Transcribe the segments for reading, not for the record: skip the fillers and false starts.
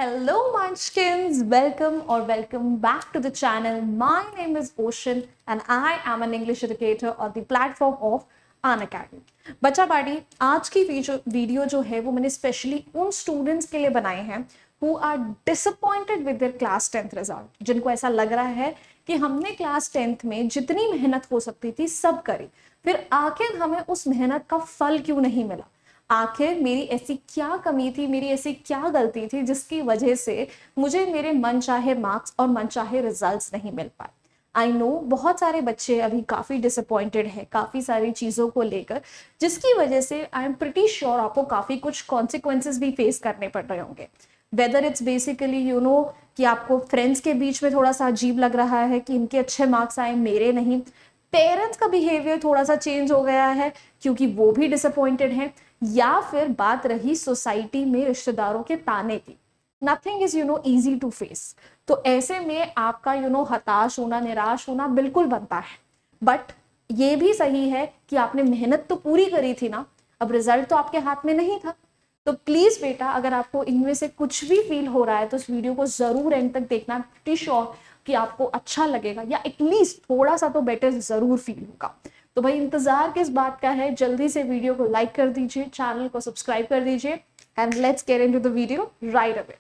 Hello Munchkins, welcome or welcome back to the channel. My name is Ocean and I am an English educator on the platform of Unacademy. बच्चा party आज की video जो है वो मैंने specially उन students के लिए बनाए हैं who are disappointed with their class 10th result, जिनको ऐसा लग रहा है कि हमने क्लास 10th में जितनी मेहनत हो सकती थी सब करी, फिर आखिर हमें उस मेहनत का फल क्यों नहीं मिला। आखिर मेरी ऐसी क्या कमी थी, मेरी ऐसी क्या गलती थी जिसकी वजह से मुझे मेरे मनचाहे मार्क्स और मनचाहे रिजल्ट्स नहीं मिल पाए। आई नो बहुत सारे बच्चे अभी काफ़ी डिसअपॉइंटेड हैं काफ़ी सारी चीज़ों को लेकर, जिसकी वजह से आई एम प्रिटी श्योर आपको काफ़ी कुछ कॉन्सिक्वेंसेस भी फेस करने पड़ रहे होंगे। वेदर इट्स बेसिकली कि आपको फ्रेंड्स के बीच में थोड़ा सा अजीब लग रहा है कि इनके अच्छे मार्क्स आए मेरे नहीं, पेरेंट्स का बिहेवियर थोड़ा सा चेंज हो गया है क्योंकि वो भी डिसअपॉइंटेड हैं, या फिर बात रही सोसाइटी में रिश्तेदारों के ताने की। Nothing is easy to face. तो ऐसे में आपका हताश होना, निराश होना बिल्कुल बनता है, बट ये भी सही है कि आपने मेहनत तो पूरी करी थी ना, अब रिजल्ट तो आपके हाथ में नहीं था। तो प्लीज बेटा, अगर आपको इनमें से कुछ भी फील हो रहा है तो इस वीडियो को जरूर एंड तक देखना, प्रीटी श्योर कि आपको अच्छा लगेगा या एटलीस्ट थोड़ा सा तो बेटर जरूर फील होगा। तो भाई इंतजार किस बात का है, जल्दी से वीडियो को लाइक कर दीजिए, चैनल को सब्सक्राइब कर दीजिए and let's get into the video right away.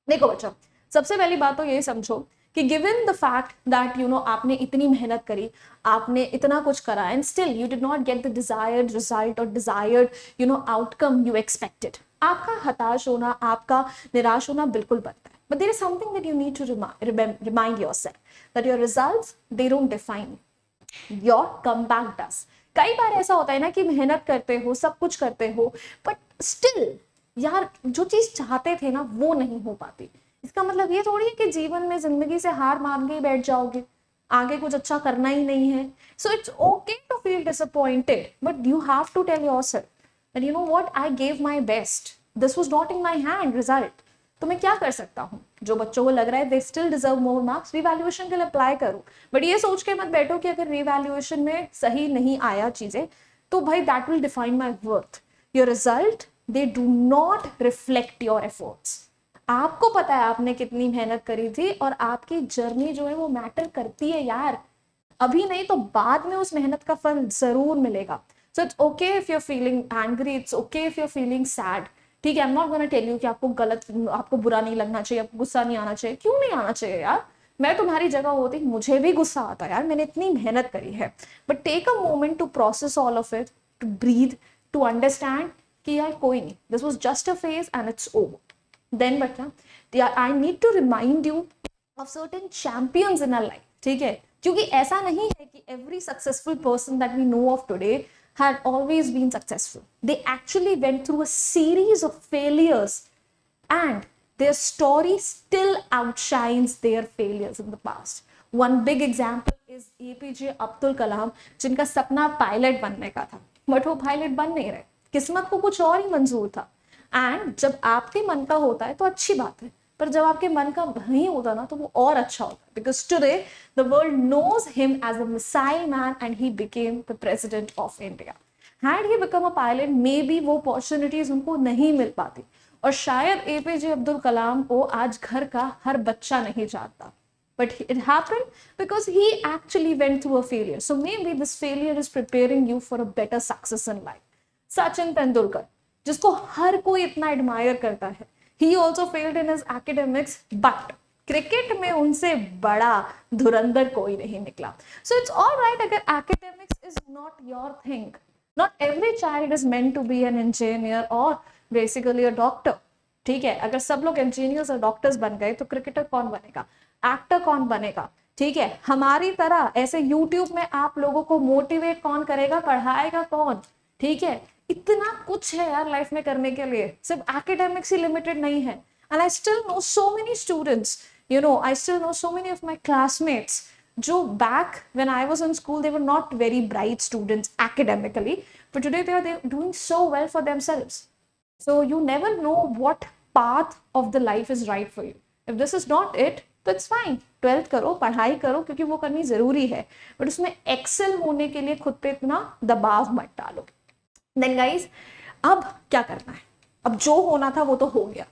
देखो बच्चा, सबसे पहली बात तो ये समझो कि गिवन द फैक्ट दैट आपने इतनी मेहनत करी, आपने इतना कुछ करा and still you did not get the desired result और डिजायर्ड आउटकम यू एक्सपेक्टेड, आपका हताश होना, आपका निराश होना बिल्कुल बनता है। But there is something that you need to remind yourself that your results, they don't define you. Your comeback does. कई बार ऐसा होता है ना कि मेहनत करते हो, सब कुछ करते हो, बट स्टिल यार जो चीज चाहते थे ना वो नहीं हो पाती। इसका मतलब ये थोड़ी है कि जीवन में जिंदगी से हार मान के बैठ जाओगे, आगे कुछ अच्छा करना ही नहीं है। So it's okay to feel disappointed, but you have to tell yourself that you know what, I gave my best, this was not in my hand result. तो मैं क्या कर सकता हूँ। जो बच्चों को लग रहा है they still deserve more marks, revaluation के लिए अप्लाई करो, बट ये सोच के मत बैठो कि अगर रिवैल्यूएशन में सही नहीं आया चीजें तो भाई that will define my worth. Your result, they do not reflect your efforts. आपको पता है आपने कितनी मेहनत करी थी और आपकी जर्नी जो है वो मैटर करती है यार, अभी नहीं तो बाद में उस मेहनत का फल जरूर मिलेगा। So it's okay if you are feeling angry, it's okay if you are feeling sad, ठीक है। I am not gonna tell you कि आपको बुरा नहीं लगना चाहिए, आपको गुस्सा नहीं आना चाहिए। क्यों नहीं आना चाहिए यार, मैं तुम्हारी जगह होती मुझे भी गुस्सा आता यार, मैंने इतनी मेहनत करी है। But take a moment to process all of it, to breathe, to understand कि यार कोई नहीं, this was just a phase and it's over. Then बच्चा, I need to remind you of certain champions in our life, ठीक है, क्योंकि ऐसा नहीं है कि every successful person that we know of today had always been successful. They actually went through a series of failures and their story still outshines their failures in the past. One big example is APJ Abdul Kalam, जिनका सपना pilot बनने का था, but वो pilot बन नहीं रहे, किस्मत को कुछ और ही मंजूर था। एंड जब आपके मन का होता है तो अच्छी बात है, पर जब आपके मन का नहीं होता ना तो वो और अच्छा होता है, because today the world knows him as a missile man and he became the president of India. Had he become a pilot, maybe वो अपॉर्चुनिटीज उनको नहीं मिल पाती, और शायद एपीजे अब्दुल कलाम को आज घर का हर बच्चा नहीं जानता, but it happened because he actually went through a failure. So maybe this failure is preparing you for a better success in life. Sachin Tendulkar, जिसको हर कोई इतना एडमायर करता है, he also failed in his academics, but cricket में उनसे बड़ा धुरंधर कोई नहीं निकला। So it's all right अगर academics is not your thing. Not every child is meant to be an engineer or basically a doctor, ठीक है। अगर सब लोग इंजीनियर्स और डॉक्टर्स बन गए तो क्रिकेटर कौन बनेगा, एक्टर कौन बनेगा, ठीक है। हमारी तरह ऐसे यूट्यूब में आप लोगों को मोटिवेट कौन करेगा, पढ़ाएगा कौन, ठीक है। इतना कुछ है यार लाइफ में करने के लिए, सिर्फ एकेडमिक्स ही लिमिटेड नहीं है। And I still know so many students, I still know so many of my classmates जो back when I was in school they were not very bright students academically, but today they are doing so well for themselves. So you never know what path of the life is right for you. If this is not it, तो it's fine, 12th करो, पढ़ाई करो, क्योंकि वो करनी जरूरी है, but उसमें एक्सेल होने के लिए खुद पे इतना दबाव मत डालो। Then guys, अब क्या करना है, अब जो होना था वो तो हो गया,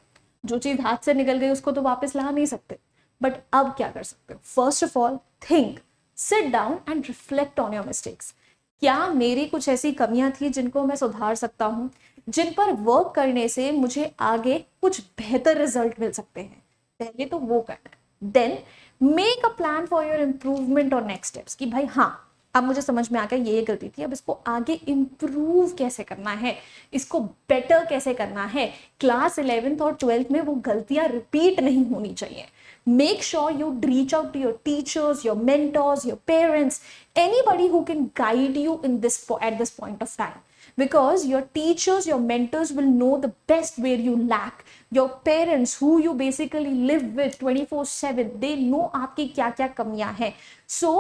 जो चीज हाथ से निकल गई उसको तो वापस ला नहीं सकते, बट अब क्या कर सकते हो? First of all think, sit down and reflect on your mistakes. क्या मेरी कुछ ऐसी कमियां थी जिनको मैं सुधार सकता हूँ, जिन पर वर्क करने से मुझे आगे कुछ बेहतर रिजल्ट मिल सकते हैं? पहले तो वो करना है। Then make a plan for your improvement और नेक्स्ट स्टेप्स, कि भाई हाँ अब मुझे समझ में आ गया ये गलती थी, अब इसको आगे इम्प्रूव कैसे करना है, इसको बेटर कैसे करना है, क्लास 11th और 12th में वो गलतियां रिपीट नहीं होनी चाहिए। Make sure you reach out to your teachers, your mentors, your parents, anybody who can guide you in this at this point of time. Because your teachers, your mentors will know the best where you lack. Your parents, who you basically live with 24/7, they know आपकी क्या क्या कमियां हैं. So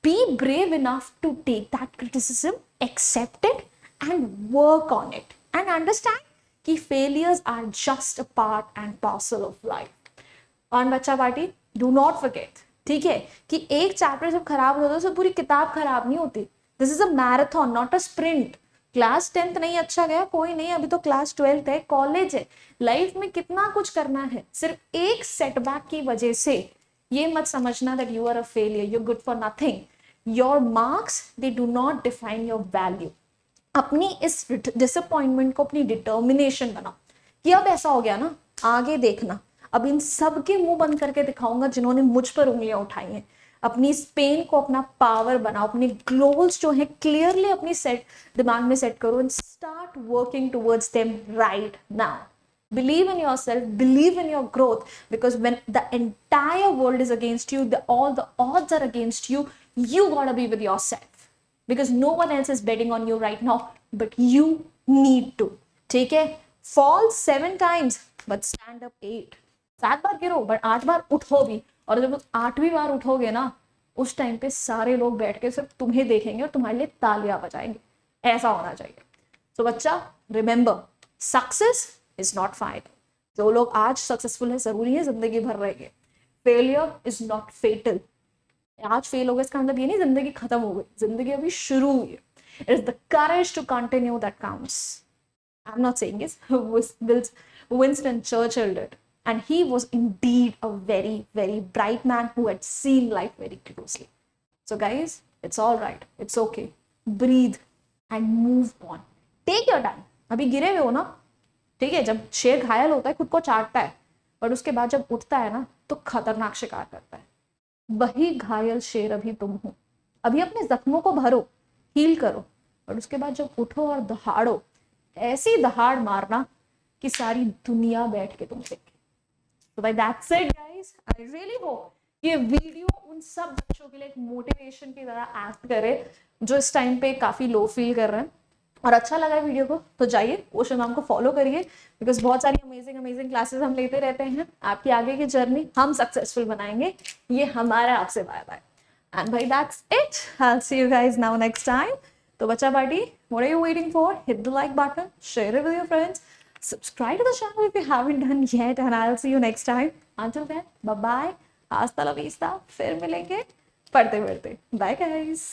be brave enough to take that criticism, accept it, and work on it. And understand कि failures are just a part and parcel of life. On बच्चा party, do not forget, ठीक है, कि एक चैप्टर जब खराब होता है तो पूरी किताब खराब नहीं होती. This is a marathon, not a sprint. Class 10th नहीं अच्छा गया, कोई नहीं, अभी तो क्लास 12th है, कॉलेज है, लाइफ में कितना कुछ करना है. सिर्फ एक सेटबैक की वजह से ये मत समझना that you are a failure, you are good for nothing. Your marks they do not define your value. अपनी इस डिसअपॉइंटमेंट को अपनी डिटर्मिनेशन बनाओ कि अब ऐसा हो गया ना, आगे देखना, अब इन सब के मुंह बंद करके दिखाऊंगा जिन्होंने मुझ पर उंगलियां उठाई हैं. अपनी इस पेन को अपना पावर बनाओ, अपने गोल्स जो है क्लियरली अपनी दिमाग में सेट करो and start working towards them right now. Believe in yourself, believe in your growth, because when the entire world is against you, all the odds are against you, you gotta be with yourself, because no one else is betting on you right now, but you need to. ठीक है, fall 7 times but stand up 8. 7 बार गिरो but 8 बार उठो भी, और जब 8वीं बार उठोगे ना, उस टाइम पे सारे लोग बैठ के सिर्फ तुम्हें देखेंगे और तुम्हारे लिए तालियां बजाएंगे. ऐसा होना चाहिए. तो बच्चा remember, success is not final. जो लोग आज सक्सेसफुल है जरूरी है जिंदगी भर रहेंगे. Failure is not fatal. आज फेल हो गए इसका मतलब ये नहीं जिंदगी खत्म हो गई, जिंदगी अभी शुरू हुई है. It is the courage to continue that counts. I am not saying this, Winston Churchill did. And he was indeed a very, very bright man who had seen life very closely. So guys, it's all right. It's okay. Breathe and move on. Take your time. अभी गिरे हुए हो ना, ठीक है, जब शेर घायल होता है खुद को चाटता है, पर उसके बाद जब उठता है ना तो खतरनाक शिकार करता है. वही घायल शेर अभी तुम हो. अभी अपने जख्मों को भरो, हील करो, और उसके बाद जब उठो और दहाड़ो, ऐसी दहाड़ मारना कि सारी दुनिया बैठ के तुम देखे. So by that's it guys, I really hope ये वीडियो उन सब बच्चों के लिए एक मोटिवेशन की तरह एक्ट करे जो इस टाइम पे काफी लो फील कर रहे हैं. और अच्छा लगा वीडियो को तो जाइए ओशन मैम को फॉलो करिए, बिकॉज बहुत सारी अमेजिंग क्लासेस हम लेते रहते हैं. आपकी आगे की जर्नी हम सक्सेसफुल बनाएंगे, ये हमारा आपसे वादा है. एंड भाई that's it, I will see you guys now next time. तो बच्चा party, what are you waiting for? Hit the like button, share it with your friends, subscribe to the channel if you haven't done yet, and I'll see you next time. Until then, bye bye, hasta la vista. फिर मिलेंगे पढ़ते पढ़ते. Bye guys.